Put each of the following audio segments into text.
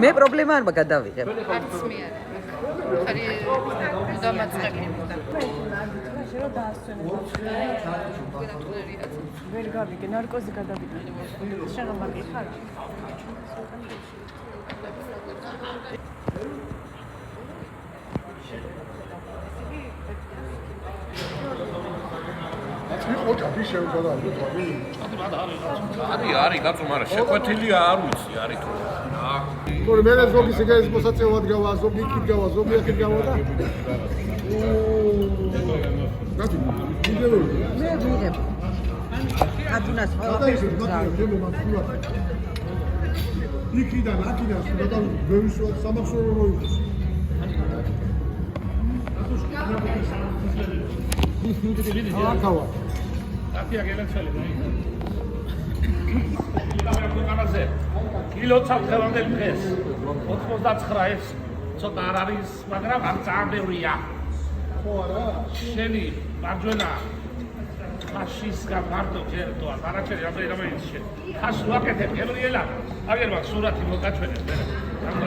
მე პრობლემა არ მაგადავიღე. არც მე არ. ხარი დამაწყები უნდა. შეიძლება დაასვენო. ვერ გავიგე, ნარკოზი გადავიდა. შენ რომ მაგი ხარ? არის კაცო, მაგრამ შეკვეთილია არ ვიცი, არის თუ რა. თორე მე ზოგი სიგარის მოსაწევად გავა, ზოგი იქით გავა, ზოგი აქეთ გავა და გაწი მე ვიღებ. ადუნას ყველაფერს იქიდან აქიდან და ბევრი სამახსოვრო მოიყოს. აკავა აფია გელაცვალე და იმაზე კილო ცალხევანდელი დღეს 99 ცოტა არ არის, მაგრამ არ ძალიან ბევრია. ხო არა? შენი მარჯვენა ხაშისგან მარტო ჯერტო არაჩერი რამდენიც შენ. ხაშს ვაკეთებ ებრიელა, აგერ მაგ სურათი მოგაჩვენებ მე.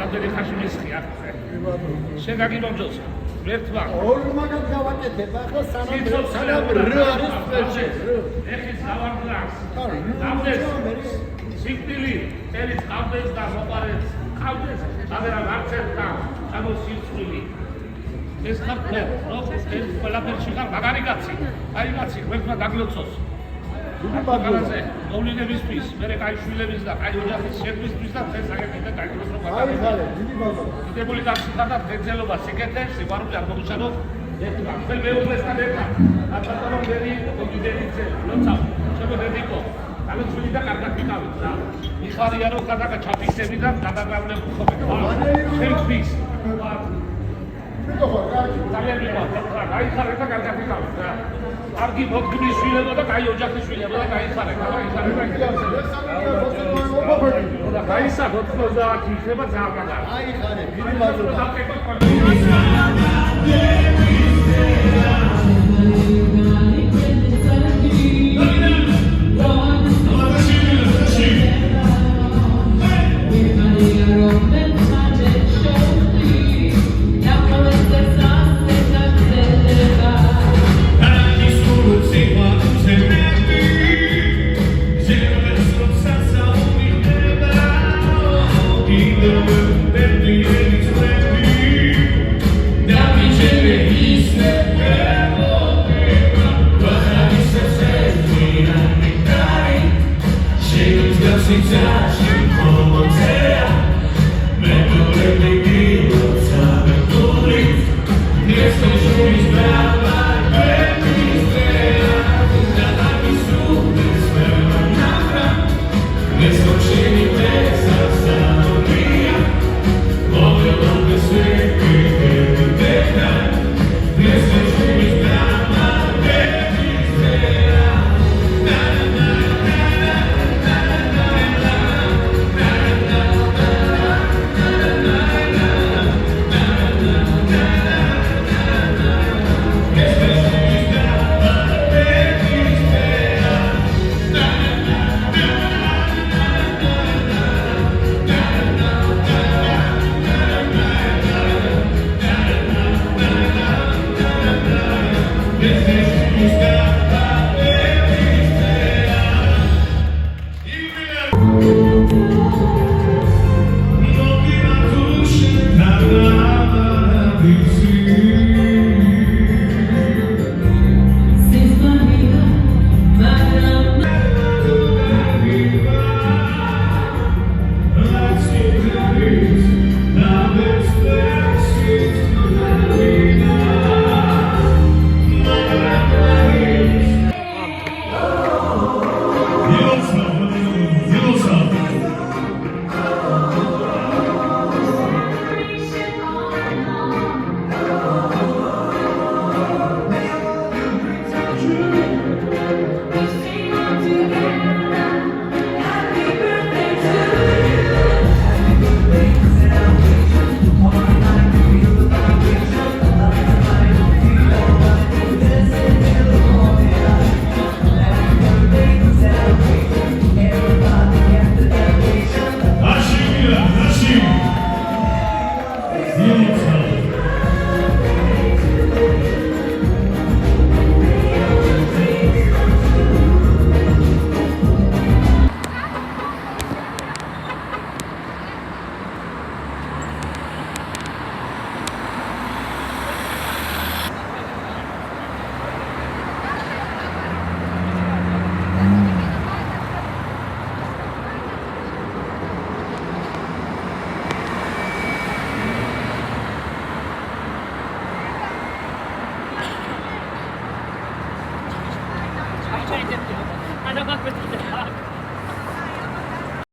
რამდენი ხაში მისხი აქ. შენ გაგიმომჯოს ერთმა ორ მაგათ გავაკეთებ ახლა სანამ რ არის სპეცი ეხის გავარდნას დავდეს სიკვდილი ერის ყავდეს და მოყარეს ყავდეს აბერა მარცერთან გამოსიცვლილი ეს ხარფე ეს ყველაფერში ხარ მაგარი კაცი აი კაცი ერთმა დაგლოცოს მაგაზე მოვლენებისთვის მე კაი შვილების და კაი ოჯახის შექმნისთვის და ეს აგებინდა კაი დროს რომ აი ხალე დიდი ბაზა დიდებული კაცი ხარ და გეძელობა სიკეთე სიყვარული არ მოგუშანო ერთმა ხელ მეუღლესთან ერთად აბატონო მერი მოგიდერიце ლოცავ შემოდედიკო ალოცვილი და კარგად ვიყავით რა მიხარია რომ გადაგა ჩაფიქსები და გადაგავლებ ხომ ხელფის ძალიან ვიყავთ რა გაიხარე და კარგად ვიყავით რა კარგი მოგდმის შვილებო და კაი ოჯახის შვილებო და გაიხარე და გაისახ 90 იქნება ძალიან კარგი აი ხარე დიდი ბაზა